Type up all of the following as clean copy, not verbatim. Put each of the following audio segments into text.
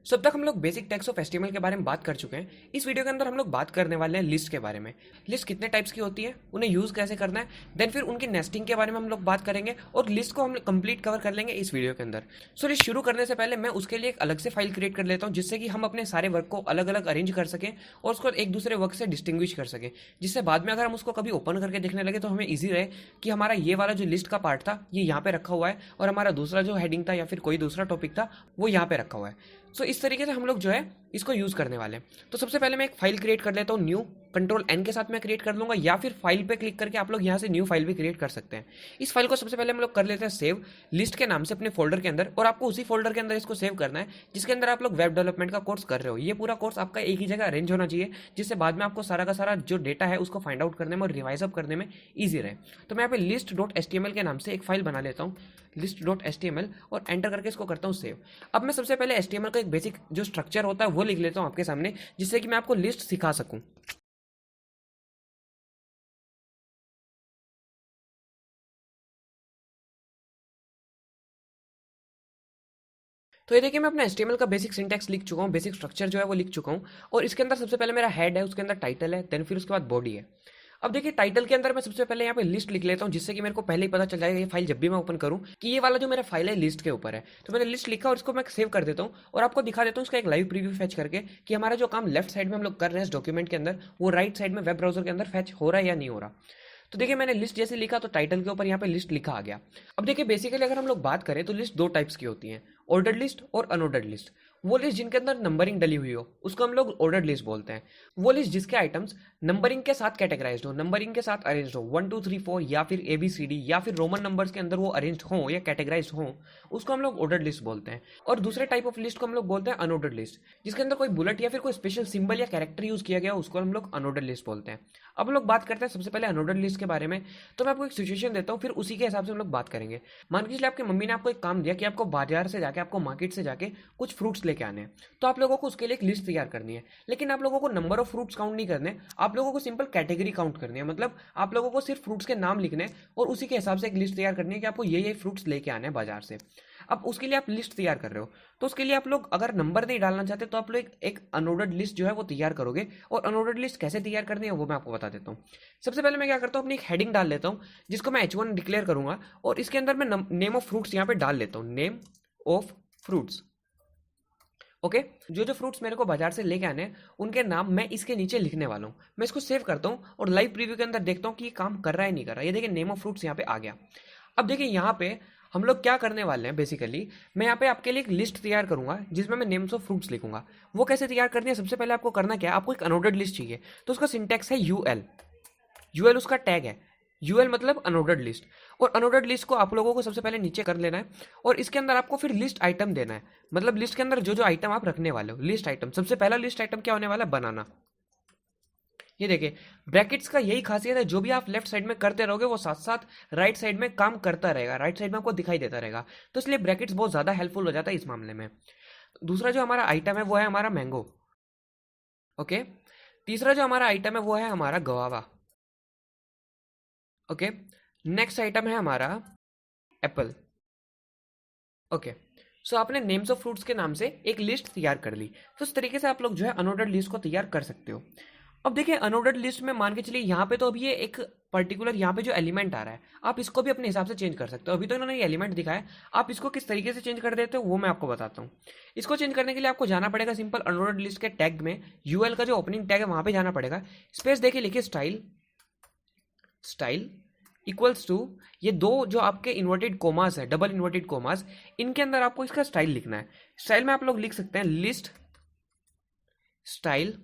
सो अब तक हम लोग बेसिक टैग्स ऑफ एचटीएमएल के बारे में बात कर चुके हैं। इस वीडियो के अंदर हम लोग बात करने वाले हैं लिस्ट के बारे में। लिस्ट कितने टाइप्स की होती है, उन्हें यूज़ कैसे करना है, देन फिर उनकी नेस्टिंग के बारे में हम लोग बात करेंगे और लिस्ट को हम कंप्लीट कवर कर लेंगे इस वीडियो के अंदर। सो लिस्ट शुरू करने से पहले मैं उसके लिए एक अलग से फाइल क्रिएट कर लेता हूँ, जिससे कि हम अपने सारे वर्क को अलग अलग अरेंज कर सकें और उसको एक दूसरे वर्क से डिस्टिंग्विश कर सकें, जिससे बाद में अगर हम उसको कभी ओपन करके देखने लगे तो हमें ईजी रहे कि हमारा ये वाला जो लिस्ट का पार्ट था ये यहाँ पे रखा हुआ है और हमारा दूसरा जो हेडिंग था या फिर कोई दूसरा टॉपिक था वो यहाँ पे रखा हुआ है। सो इस तरीके से हम लोग जो है इसको यूज़ करने वाले हैं। तो सबसे पहले मैं एक फाइल क्रिएट कर लेता हूँ, न्यू कंट्रोल एन के साथ मैं क्रिएट कर लूँगा, या फिर फाइल पे क्लिक करके आप लोग यहाँ से न्यू फाइल भी क्रिएट कर सकते हैं। इस फाइल को सबसे पहले हम लोग कर लेते हैं सेव लिस्ट के नाम से अपने फोल्डर के अंदर, और आपको उसी फोल्डर के अंदर इसको सेव करना है जिसके अंदर आप लोग वेब डेवलपमेंट का कोर्स कर रहे हो। ये पूरा कोर्स आपका एक ही जगह अरेंज होना चाहिए, जिससे बाद में आपको सारा का सारा जो डेटा है उसको फाइंड आउट करने में और रिवाइज अप करने में ईजी रहे। तो मैं यहाँ पे लिस्ट डॉट एचटीएमएल के नाम से एक फाइल बना लेता हूँ, लिस्ट डॉट एचटीएमएल, और एंटर करके इसको करता हूँ सेव। अब मैं सबसे पहले एचटीएमएल का एक बेसिक जो स्ट्रक्चर होता है वो लिख लेता हूँ आपके सामने, जिससे कि मैं आपको लिस्ट सिखा सकूँ। तो ये देखिए मैं अपना HTML का बेसिक सिंटैक्स लिख चुका हूँ, बेसिक स्ट्रक्चर जो है वो लिख चुका हूँ, और इसके अंदर सबसे पहले मेरा हेड है, उसके अंदर टाइटल है, देन फिर उसके बाद बॉडी है। अब देखिए टाइटल के अंदर मैं सबसे पहले यहाँ पे लिस्ट लिख लेता हूँ, जिससे कि मेरे को पहले ही पता चल जाएगा ये फाइल जब भी मैं ओपन करूँ कि ये वाला जो मेरा फाइल है लिस्ट के ऊपर है। तो मैंने लिस्ट लिखा और इसको मैं सेव कर देता हूँ और आपको दिखा देता हूँ इसका एक लाइव प्रीव्यू फैच करके कि हमारा जो काम लेफ्ट साइड में हम लोग कर रहे हैं इस डॉक्यूमेंट के अंदर वो राइट साइड में वेब ब्राउजर के अंदर फैच हो रहा है या नहीं हो रहा। तो देखिए मैंने लिस्ट जैसे लिखा तो टाइटल के ऊपर यहाँ पे लिस्ट लिखा आ गया। अब देखिए बेसिकली अगर हम लोग बात करें तो लिस्ट दो टाइप्स की होती हैं, ऑर्डर्ड लिस्ट और अनऑर्डर्ड लिस्ट। वो लिस्ट जिनके अंदर नंबरिंग डली हुई हो उसको हम लोग ऑर्डर्ड लिस्ट बोलते हैं। वो लिस्ट जिसके आइटम्स नंबरिंग के साथ कैटेगराइज्ड हो, नंबरिंग के साथ अरेंज्ड हो, 1 2 3 4 या फिर ABCD या फिर रोमन नंबर्स के अंदर वो अरेंज्ड हो या कैटेगराइज्ड हो, उसको हम लोग ऑर्डर्ड लिस्ट बोलते हैं। और दूसरे टाइप ऑफ लिस्ट को हम लोग बोलते हैं अनऑर्डर्ड लिस्ट, जिसके अंदर कोई बुलेट या फिर कोई स्पेशल सिंबल या कैरेक्टर यूज किया गया उसको हम लोग अनऑर्डर्ड लिस्ट बोलते हैं। अब हम लोग बात करते हैं सबसे पहले अनऑर्डर्ड लिस्ट के बारे में। तो मैं आपको एक सिचुएशन देता हूँ, फिर उसी के हिसाब से हम लोग बात करेंगे। मान के चलिए आपकी मम्मी ने आपको एक काम दिया कि आपको बाजार से जाके, आपको मार्केट से जाके कुछ फ्रूट्स लेके आने हैं। तो आप लोगों को उसके लिए एक लिस्ट तैयार करनी है, लेकिन आप लोगों को नंबर ऑफ फ्रूट्स काउंट नहीं करने, आप लोगों को सिंपल कैटेगरी काउंट करनी है। मतलब आप लोगों को सिर्फ फ्रूट्स के नाम लिखने हैं और उसी के हिसाब से एक लिस्ट तैयार करनी है कि आपको ये फ्रूट्स लेके आने हैं बाजार से। अब उसके लिए आप लिस्ट तैयार कर रहे हो, तो उसके लिए आप लोग अगर नंबर नहीं डालना चाहते तो आप लोग एक अनऑर्डर्ड लिस्ट जो है वो तैयार करोगे। और अनऑर्डर्ड लिस्ट कैसे तैयार करनी है वो मैं आपको बता देता हूँ। सबसे पहले मैं क्या करता हूँ, अपनी एक हेडिंग डाल लेता हूँ जिसको मैं H1 डिक्लेयर करूंगा, और इसके अंदर मैं नेम ऑफ फ्रूट्स यहाँ पे डाल लेता हूँ, नेम ऑफ फ्रूट्स। ओके जो जो फ्रूट्स मेरे को बाजार से लेके आने हैं उनके नाम मैं इसके नीचे लिखने वाला हूँ। मैं इसको सेव करता हूँ और लाइव प्रीव्यू के अंदर देखता हूँ कि ये काम कर रहा है नहीं कर रहा। ये देखिए नेम ऑफ फ्रूट्स यहाँ पे आ गया। अब देखिए यहाँ पे हम लोग क्या करने वाले हैं, बेसिकली मैं यहाँ पे आपके लिए एक लिस्ट तैयार करूंगा जिसमें मैं नेम्स ऑफ फ्रूट्स लिखूंगा। वो कैसे तैयार करनी है, सबसे पहले आपको करना क्या है, आपको एक अनऑर्डर्ड लिस्ट चाहिए, तो उसका सिंटैक्स है यूएल। यूएल उसका टैग है, यूएल मतलब अनऑर्डर्ड लिस्ट। और अनऑर्डर्ड लिस्ट को आप लोगों को सबसे पहले नीचे कर लेना है और इसके अंदर आपको फिर लिस्ट आइटम देना है। मतलब लिस्ट के अंदर जो जो आइटम आप रखने वाले हो, लिस्ट आइटम। सबसे पहला लिस्ट आइटम क्या होने वाला है, बनाना। ये देखिए ब्रैकेट्स का यही खासियत है, जो भी आप लेफ्ट साइड में करते रहोगे वो साथ साथ राइट साइड में काम करता रहेगा, राइट साइड में आपको दिखाई देता रहेगा। तो इसलिए ब्रैकेट्स बहुत ज़्यादा हेल्पफुल हो जाता है इस मामले में। दूसरा जो हमारा आइटम है वो है हमारा मैंगो। ओके तीसरा जो हमारा आइटम है वो है हमारा गवावा। ओके नेक्स्ट आइटम है हमारा एप्पल। ओके सो आपने नेम्स ऑफ फ्रूट्स के नाम से एक लिस्ट तैयार कर ली। तो इस तरीके से आप लोग जो है अनऑर्डर्ड लिस्ट को तैयार कर सकते हो। अब देखिए अनऑर्डर्ड लिस्ट में मान के चलिए यहाँ पे तो अभी ये एक पर्टिकुलर यहाँ पे जो एलिमेंट आ रहा है आप इसको भी अपने हिसाब से चेंज कर सकते हो। अभी तो इन्होंने ये एलिमेंट दिखाया, आप इसको किस तरीके से चेंज कर देते हो वो मैं आपको बताता हूँ। इसको चेंज करने के लिए आपको जाना पड़ेगा सिंपल अनऑर्डर्ड लिस्ट के टैग में, यूएल का जो ओपनिंग टैग है वहाँ पे जाना पड़ेगा। स्पेस देखिए लिखिए स्टाइल, स्टाइल इक्वल्स टू ये दो जो आपके इन्वर्टेड कोमास है, डबल इन्वर्टेड कोमास, इनके अंदर आपको इसका स्टाइल लिखना है। स्टाइल में आप लोग लिख सकते हैं लिस्ट स्टाइल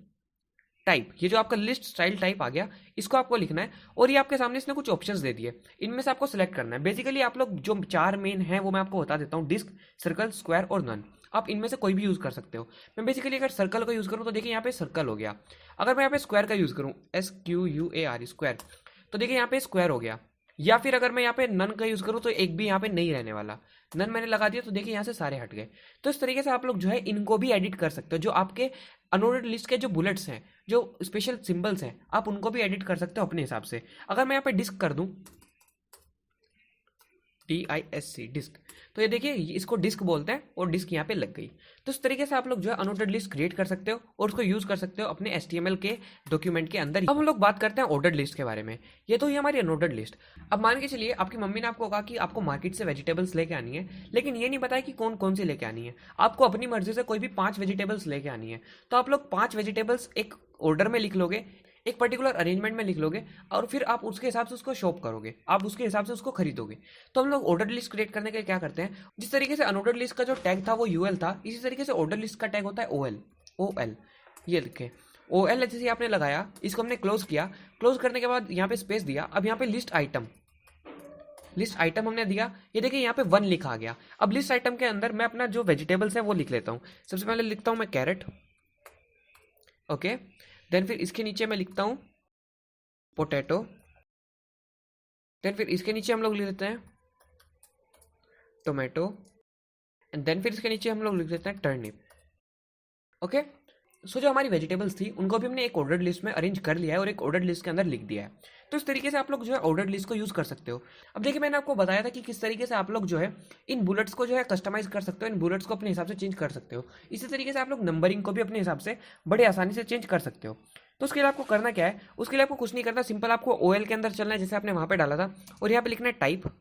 टाइप। ये जो आपका लिस्ट स्टाइल टाइप आ गया इसको आपको लिखना है, और ये आपके सामने इसने कुछ ऑप्शंस दे दिए, इनमें से आपको सिलेक्ट करना है। बेसिकली आप लोग जो चार मेन है वो मैं आपको बता देता हूँ, डिस्क, सर्कल, स्क्वायर और नन। आप इनमें से कोई भी यूज कर सकते हो। मैं बेसिकली अगर सर्कल का यूज करूँ तो देखिए यहाँ पे सर्कल हो गया। अगर मैं यहाँ पे स्क्वायर का यूज करूँ, SQUAR स्क्वायर, तो देखिए यहाँ पे स्क्वायर हो गया। या फिर अगर मैं यहाँ पे नन का यूज करूँ तो एक भी यहाँ पे नहीं रहने वाला, नन मैंने लगा दिया तो देखिए यहाँ से सारे हट गए। तो इस तरीके से आप लोग जो है इनको भी एडिट कर सकते हो। जो आपके अनऑर्डर्ड लिस्ट के जो बुलेट्स हैं, जो स्पेशल सिंबल्स हैं, आप उनको भी एडिट कर सकते हो अपने हिसाब से। अगर मैं यहाँ पे डिस्क कर दूं DISC, डिस्क। तो ये देखिए इसको डिस्क बोलते हैं और डिस्क यहाँ पे लग गई। तो इस तरीके से आप लोग जो है अनऑर्डर्ड लिस्ट क्रिएट कर सकते हो और उसको यूज कर सकते हो अपने HTML के डॉक्यूमेंट के अंदर। अब हम लोग बात करते हैं ऑर्डर्ड लिस्ट के बारे में। ये तो ये हमारी अनऑर्डर्ड लिस्ट। अब मान के चलिए आपकी मम्मी ने आपको कहा कि आपको मार्केट से वेजिटेबल्स लेके आनी है, लेकिन ये नहीं बताया कि कौन कौन सी लेके आनी है। आपको अपनी मर्जी से कोई भी 5 वेजिटेबल्स लेके आनी है, तो आप लोग 5 वेजिटेबल्स एक ऑर्डर में लिख लोगे, एक पर्टिकुलर अरेंजमेंट में लिख लोगे और फिर आप उसके हिसाब से उसको शॉप करोगे, आप उसके हिसाब से उसको खरीदोगे। तो हम लोग ऑर्डर लिस्ट क्रिएट करने के लिए क्या करते हैं, जिस तरीके से अनऑर्डर लिस्ट का जो टैग था वो UL था, इसी तरीके से ऑर्डर लिस्ट का टैग होता है OL। ये लिखे OL जैसे आपने लगाया, इसको हमने क्लोज किया। क्लोज करने के बाद यहाँ पे स्पेस दिया। अब यहाँ पे लिस्ट आइटम हमने दिया। ये देखिए यहाँ पे 1 लिखा आ गया। अब लिस्ट आइटम के अंदर मैं अपना जो वेजिटेबल्स है वो लिख लेता हूँ। सबसे पहले लिखता हूँ मैं कैरेट, ओके। देन फिर इसके नीचे मैं लिखता हूँ पोटैटो। देन फिर इसके नीचे हम लोग लिख लेते हैं टोमेटो। एंड देन फिर इसके नीचे हम लोग लिख देते हैं टर्निप, ओके। सो जो हमारी वेजिटेबल्स थी उनको भी हमने एक ऑर्डर्ड लिस्ट में अरेंज कर लिया है और एक ऑर्डर्ड लिस्ट के अंदर लिख दिया है। तो इस तरीके से आप लोग जो है ऑर्डर्ड लिस्ट को यूज़ कर सकते हो। अब देखिए मैंने आपको बताया था कि किस तरीके से आप लोग जो है इन बुलेट्स को जो है कस्टमाइज कर सकते हो, इन बुलेट्स को अपने हिसाब से चेंज कर सकते हो। इसी तरीके से आप लोग नंबरिंग को भी अपने हिसाब से बड़े आसानी से चेंज कर सकते हो। तो उसके लिए आपको करना क्या है, उसके लिए आपको कुछ नहीं करना, सिंपल आपको OL के अंदर चलना है जैसे आपने वहाँ पे डाला था, और यहाँ पे लिखना है टाइप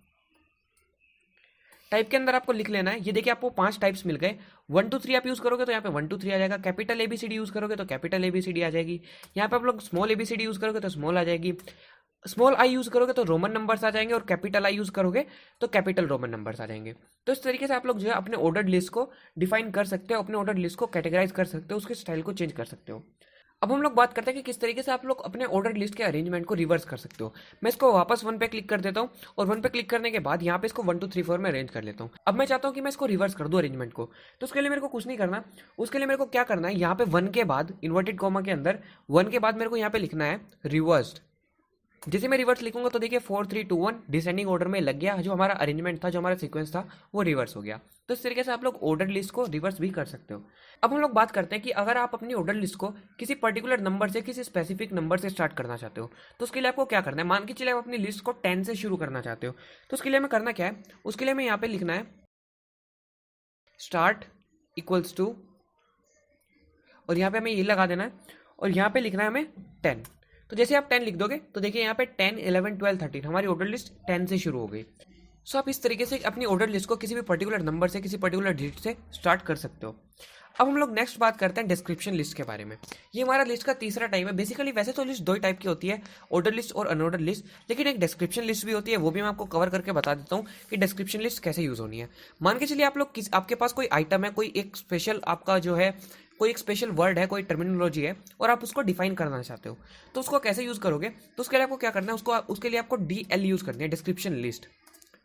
के अंदर आपको लिख लेना है। ये देखिए आपको 5 टाइप्स मिल गए। 1 2 3 आप यूज करोगे तो यहाँ पे 1 2 3 आ जाएगा। कैपिटल ABCD यूज करोगे तो कैपिटल ABCD आ जाएगी। यहाँ पे आप लोग स्मॉल ABCD यूज करोगे तो स्मॉल आ जाएगी। स्मॉल आई यूज करोगे तो रोमन नंबर्स आ जाएंगे, और कैपिटल आई यूज करोगे तो कैपिटल रोमन नंबर्स आ जाएंगे। तो इस तरीके से आप लोग जो है अपने ऑर्डर्ड लिस्ट को डिफाइन कर सकते हो, अपने ऑर्डर्ड लिस्ट को कैटेगराइज कर सकते हो, उसके स्टाइल को चेंज कर सकते हो। अब हम लोग बात करते हैं कि किस तरीके से आप लोग अपने ऑर्डर लिस्ट के अरेंजमेंट को रिवर्स कर सकते हो। मैं इसको वापस 1 पे क्लिक कर देता हूँ और 1 पे क्लिक करने के बाद यहाँ पे इसको 1 2 3 4 में अरेंज कर लेता हूँ। अब मैं चाहता हूँ कि मैं इसको रिवर्स कर दूँ अरेंजमेंट को। तो उसके लिए मेरे को कुछ नहीं करना, उसके लिए मेरे को क्या करना है, यहाँ पे 1 के बाद इन्वर्टेड कॉमा के अंदर 1 के बाद मेरे को यहाँ पे लिखना है रिवर्स्ड। जैसे मैं रिवर्स लिखूंगा तो देखिए 4 3 2 1 डिसेंडिंग ऑर्डर में लग गया। जो हमारा अरेंजमेंट था, जो हमारा सीक्वेंस था, वो रिवर्स हो गया। तो इस तरीके से आप लोग ऑर्डर लिस्ट को रिवर्स भी कर सकते हो। अब हम लोग बात करते हैं कि अगर आप अपनी ऑर्डर लिस्ट को किसी पर्टिकुलर नंबर से, किसी स्पेसिफिक नंबर से स्टार्ट करना चाहते हो, तो उसके लिए आपको क्या करना है। मान के चलिए आप अपनी लिस्ट को 10 से शुरू करना चाहते हो, तो उसके लिए हमें करना क्या है, उसके लिए हमें यहाँ पे लिखना है स्टार्ट इक्वल्स टू, और यहाँ पे हमें ये लगा देना है, और यहाँ पे लिखना है हमें 10। तो जैसे आप 10 लिख दोगे तो देखिए यहाँ पे 10 11 12 13 हमारी ऑर्डर लिस्ट 10 से शुरू हो गई। सो आप इस तरीके से अपनी ऑर्डर लिस्ट को किसी भी पर्टिकुलर नंबर से, किसी पर्टिकुलर डिजिट से स्टार्ट कर सकते हो। अब हम लोग नेक्स्ट बात करते हैं डिस्क्रिप्शन लिस्ट के बारे में। ये हमारा लिस्ट का तीसरा टाइप है। बेसिकली वैसे तो लिस्ट 2 टाइप की होती है, ऑर्डर लिस्ट और अनऑर्डर लिस्ट, लेकिन एक डिस्क्रिप्शन लिस्ट भी होती है। वो भी मैं आपको कवर करके बता देता हूँ कि डिस्क्रिप्शन लिस्ट कैसे यूज होनी है। मान के चलिए आप लोग आपके पास कोई आइटम है, कोई एक स्पेशल आपका जो है कोई एक स्पेशल वर्ड है, कोई टर्मिनोलॉजी है, और आप उसको डिफाइन करना चाहते हो, तो उसको कैसे यूज करोगे। तो उसके लिए आपको क्या करना है, उसके लिए आपको DL यूज करनी है, डिस्क्रिप्शन लिस्ट।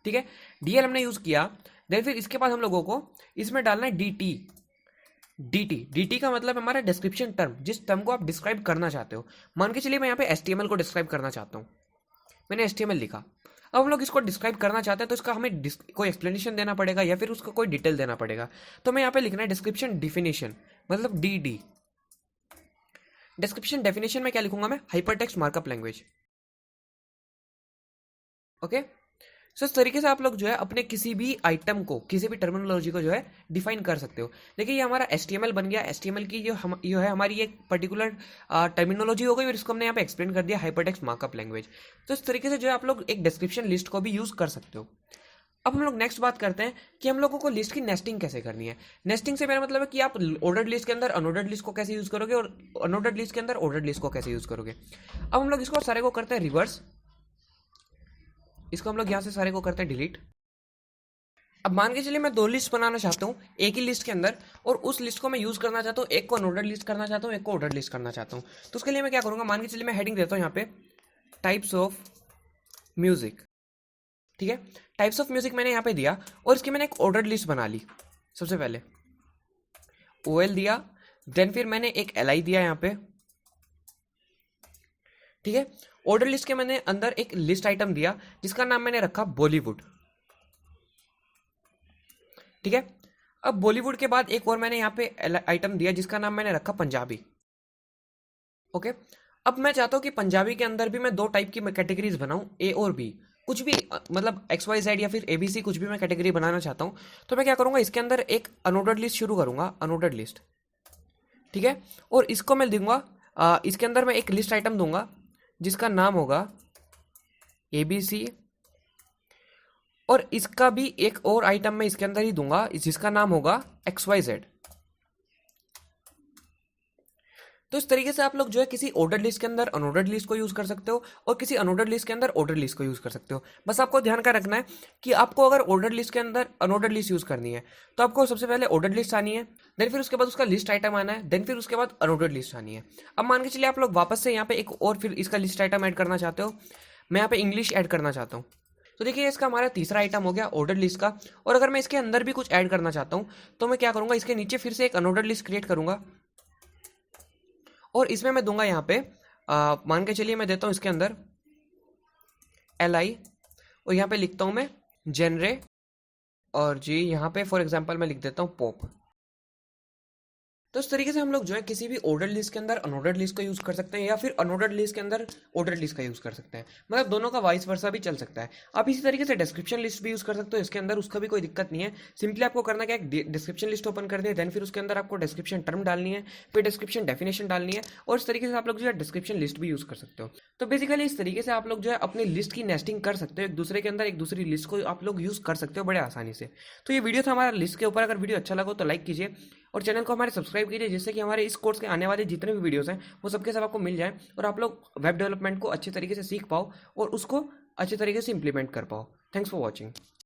ठीक है, DL हमने यूज किया। देन फिर इसके बाद हम लोगों को इसमें डालना है DT का मतलब हमारा डिस्क्रिप्शन टर्म, जिस टर्म को आप डिस्क्राइब करना चाहते हो। मान के चलिए मैं यहाँ पे HTML को डिस्क्राइब करना चाहता हूँ, मैंने HTML लिखा। अब हम लोग इसको डिस्क्राइब करना चाहते हैं तो इसका हमें कोई एक्सप्लेनेशन देना पड़ेगा या फिर उसका कोई डिटेल देना पड़ेगा। तो मैं यहाँ पे लिखना है डिस्क्रिप्शन डिफिनेशन, मतलब DD। डिस्क्रिप्शन डेफिनेशन में क्या लिखूंगा मैं, हाइपरटेक्स्ट मार्कअप लैंग्वेज, ओके। सो इस तरीके से आप लोग जो है अपने किसी भी आइटम को, किसी भी टर्मिनोलॉजी को जो है डिफाइन कर सकते हो। देखिए ये हमारा HTML बन गया। HTML की जो है हमारी एक पर्टिकुलर टर्मिनोलॉजी हो गई, और इसको हमने यहाँ पे एक्सप्लेन कर दिया हाइपरटेक्स्ट मार्कअप लैंग्वेज। तो इस तरीके से जो है आप लोग एक डिस्क्रिप्शन लिस्ट को भी यूज कर सकते हो। अब हम लोग नेक्स्ट बात करते हैं कि हम लोगों को लिस्ट की नेस्टिंग कैसे करनी है। नेस्टिंग से मेरा मतलब है कि आप ऑर्डर्ड लिस्ट के अंदर अनऑर्डर्ड लिस्ट को कैसे यूज करोगे, और अनऑर्डर्ड लिस्ट के अंदर ऑर्डर्ड लिस्ट को कैसे यूज करोगे। अब हम लोग इसको सारे को करते हैं रिवर्स। इसको हम लोग यहाँ से सारे को करते हैं डिलीट। अब मान के चलिए मैं 2 लिस्ट बनाना चाहता हूँ एक ही लिस्ट के अंदर, और उस लिस्ट को मैं यूज करना चाहता हूँ, एक को अनऑर्डर्ड लिस्ट करना चाहता हूँ, एक को ऑर्डर्ड लिस्ट करना चाहता हूँ। तो उसके लिए मैं क्या करूँगा, मान के चलिए मैं हेडिंग देता हूँ यहाँ पे टाइप्स ऑफ म्यूजिक। ठीक है, टाइप्स ऑफ म्यूजिक मैंने यहाँ पे दिया, और इसकी मैंने एक ऑर्डर्ड लिस्ट बना ली। सबसे पहले OL दिया, देन फिर मैंने एक LI दिया यहाँ पे। ठीक है, ऑर्डर लिस्ट के मैंने अंदर एक लिस्ट आइटम दिया जिसका नाम मैंने रखा बॉलीवुड। ठीक है, अब बॉलीवुड के बाद एक और मैंने यहाँ पे आइटम दिया जिसका नाम मैंने रखा पंजाबी। ओके, अब मैं चाहता हूँ कि पंजाबी के अंदर भी मैं 2 टाइप की कैटेगरीज बनाऊं, A और B। कुछ भी मतलब XYZ या फिर ABC कुछ भी मैं कैटेगरी बनाना चाहता हूँ, तो मैं क्या करूँगा, इसके अंदर एक अनऑर्डर्ड लिस्ट शुरू करूँगा, अनऑर्डर्ड लिस्ट, ठीक है। और इसको मैं दूंगा, इसके अंदर मैं एक लिस्ट आइटम दूंगा जिसका नाम होगा ABC, और इसका भी एक और आइटम मैं इसके अंदर ही दूंगा जिसका नाम होगा XYZ। तो इस तरीके से आप लोग जो है किसी ऑर्डर लिस्ट के अंदर अनऑर्डर्ड लिस्ट को यूज कर सकते हो और किसी अनऑर्डर्ड लिस्ट के अंदर ऑर्डर लिस्ट को यूज कर सकते हो। बस आपको ध्यान का रखना है कि आपको अगर ऑर्डर लिस्ट के अंदर अनऑर्डर्ड लिस्ट यूज करनी है तो आपको सबसे पहले ऑर्डर लिस्ट आनी है, देन फिर उसके बाद उसका लिस्ट आइटम आना है, देन फिर उसके बाद अनऑर्डर्ड लिस्ट आनी है। अब मान के चलिए आप लोग वापस से यहाँ पे एक और फिर इसका लिस्ट आइटम ऐड करना चाहते हो, मैं यहाँ पे इंग्लिश ऐड करना चाहता हूँ, तो देखिए इसका हमारा तीसरा आइटम हो गया ऑर्डर लिस्ट का। और अगर मैं इसके अंदर भी कुछ ऐड करना चाहता हूँ तो मैं क्या करूँगा, इसके नीचे फिर से एक अनऑर्डर्ड लिस्ट क्रिएट करूँगा और इसमें मैं दूंगा यहाँ पे मान के चलिए मैं देता हूँ इसके अंदर LI, और यहाँ पे लिखता हूँ मैं जेनरे, और जी यहाँ पे फॉर एग्जांपल मैं लिख देता हूँ पॉप। तो इस तरीके से हम लोग जो है किसी भी ऑर्डर लिस्ट के अंदर अनऑर्डर्ड लिस्ट का यूज कर सकते हैं या फिर अनऑर्डर्ड लिस्ट के अंदर ऑर्डर लिस्ट का यूज कर सकते हैं, मतलब दोनों का वाइस वर्सा भी चल सकता है। आप इसी तरीके से डिस्क्रिप्शन लिस्ट भी यूज कर सकते हो इसके अंदर, उसका भी कोई दिक्कत नहीं है। सिंपली आपको करना क्या है, डिस्क्रिप्शन लिस्ट ओपन करनी है, देन फिर उसके अंदर आपको डिस्क्रिप्शन टर्म डालनी है, फिर डिस्क्रिप्शन डेफिनेशन डालनी है, और इस तरीके से आप लोग जो है डिस्क्रिप्शन लिस्ट भी यूज कर सकते हो। तो बेसिकली इस तरीके से आप लोग जो है अपनी लिस्ट की नेस्टिंग कर सकते हो, एक दूसरे के अंदर एक दूसरी लिस्ट को आप लोग यूज कर सकते हो बड़े आसानी से। तो ये वीडियो था हमारा लिस्ट के ऊपर। अगर वीडियो अच्छा लगा तो लाइक कीजिए और चैनल को हमारे सब्सक्राइब कीजिए, जिससे कि हमारे इस कोर्स के आने वाले जितने भी वीडियोस हैं वो सबके सब आपको मिल जाए और आप लोग वेब डेवलपमेंट को अच्छे तरीके से सीख पाओ और उसको अच्छे तरीके से इंप्लीमेंट कर पाओ। Thanks for watching.